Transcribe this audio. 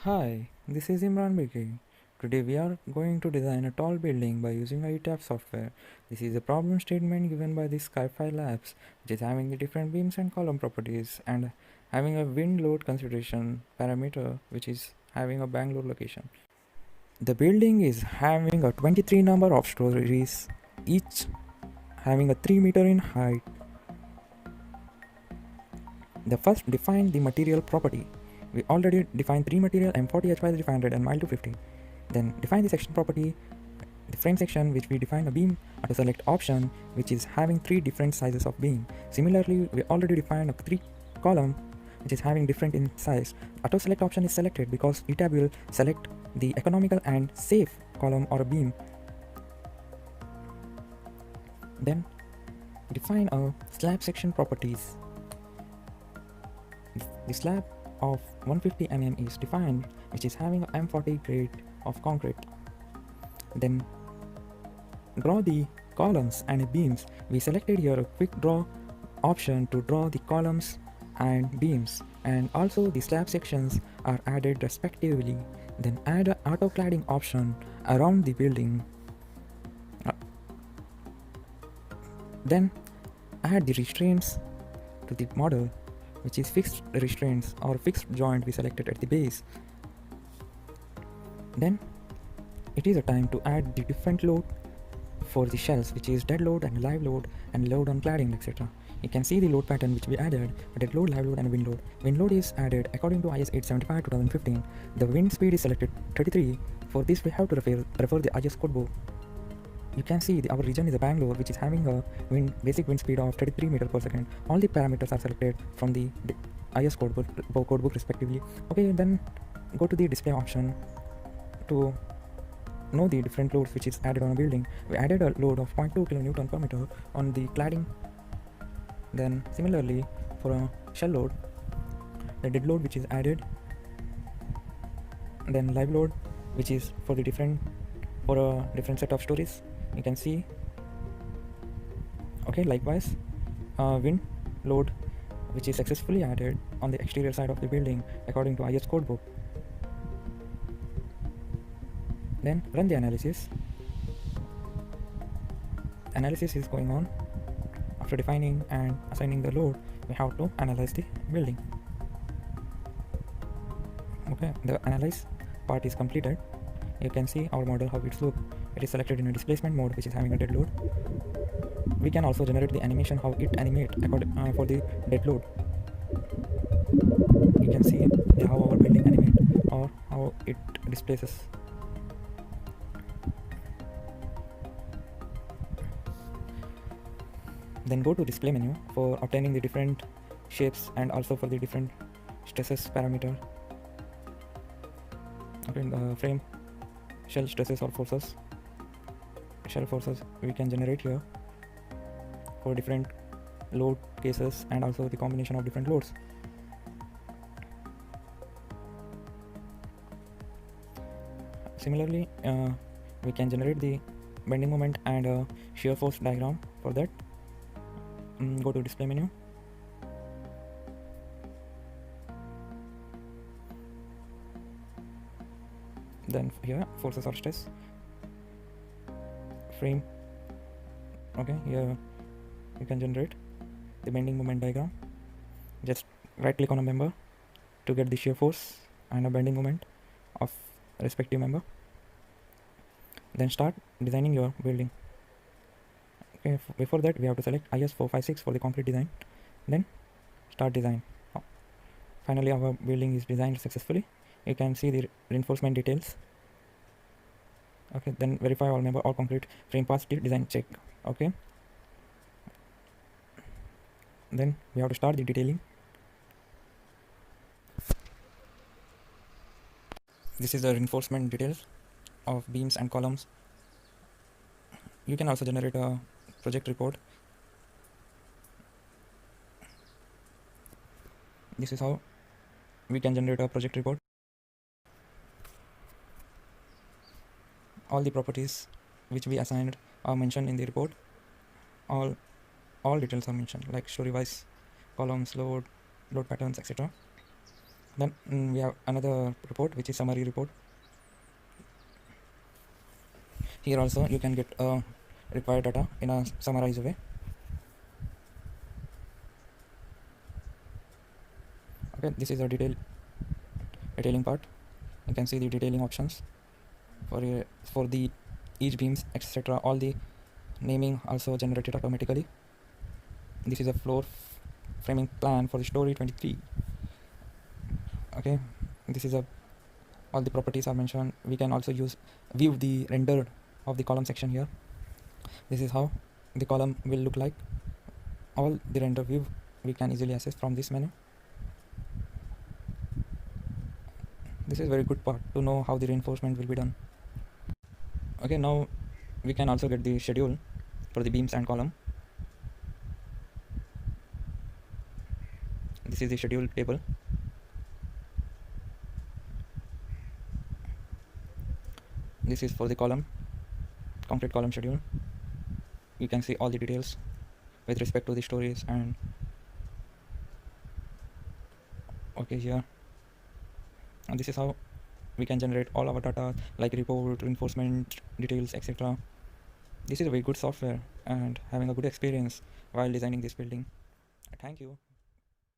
Hi, this is Imran Beki. Today we are going to design a tall building by using a ETAP software. This is a problem statement given by the Sky-Fi Labs, which is having the different beams and column properties and having a wind load consideration parameter, which is having a Bangalore location. The building is having a 23 number of stories, each having a 3 meter in height. The first define the material property. We already defined 3 material M40 H by 500 and mile 250. Then define the section property, the frame section, which we define a beam auto select option, which is having 3 different sizes of beam. Similarly, we already defined a 3 column, which is having different in size. Auto select option is selected because ETAB will select the economical and safe column or a beam. Then define a slab section properties. The slab of 150 mm is defined, which is having a M40 grade of concrete. Then draw the columns and beams. We selected here a quick draw option to draw the columns and beams, and also the slab sections are added respectively. Then add an auto cladding option around the building. Then add the restraints to the model, which is fixed restraints or fixed joint we selected at the base. Then it is a time to add the different load for the shells, which is dead load and live load and load on cladding, etc. You can see the load pattern which we added: dead load, live load and wind load. Wind load is added according to IS 875 2015. The wind speed is selected 33. For this we have to refer the IS code book. You can see our region is a Bangalore, which is having a basic wind speed of 33 meters per second. All the parameters are selected from the IS code book respectively. Okay, then go to the display option to know the different loads which is added on a building. We added a load of 0.2 kN per meter on the cladding. Then similarly for a shell load, the dead load which is added, then live load which is for a different set of stories, you can see. Okay, likewise wind load which is successfully added on the exterior side of the building according to IS code book. Then run the analysis. Analysis is going on. After defining and assigning the load, we have to analyze the building. Okay, the analyze part is completed. You can see our model how it's look. It is selected in a displacement mode, which is having a dead load. We can also generate the animation how it animate for the dead load. You can see how our building animate or how it displaces. Then go to display menu for obtaining the different shapes and also for the different stresses parameter. Okay, the frame shell stresses or forces. Shell forces we can generate here for different load cases and also the combination of different loads. Similarly, we can generate the bending moment and shear force diagram. For that, go to display menu. Then here forces or stress, frame. Okay, here you can generate the bending moment diagram. Just right click on a member to get the shear force and a bending moment of respective member. Then start designing your building. Okay, before that we have to select IS 456 for the concrete design. Then start design. Finally our building is designed successfully. You can see the reinforcement details. Okay, then verify all member, all concrete frame parts, design check. Okay, then we have to start the detailing. This is the reinforcement details of beams and columns. You can also generate a project report. This is how we can generate a project report. All the properties which we assigned are mentioned in the report. All details are mentioned, like story wise, columns, load patterns, etc. Then we have another report, which is summary report. Here also you can get required data in a summarized way. Okay, this is a detailing part. You can see the detailing options for the each beams, etc. All the naming also generated automatically. This is a floor framing plan for the story 23. Okay, this is a all the properties are mentioned. We can also view the rendered of the column section here. This is how the column will look like. All the render view we can easily access from this menu. This is very good part to know how the reinforcement will be done. Okay, now we can also get the schedule for the beams and column. This is the schedule table. This is for the column, concrete column schedule. You can see all the details with respect to the stories and okay here. And this is how we can generate all our data like report, reinforcement, details, etc. This is a very good software and having a good experience while designing this building. Thank you.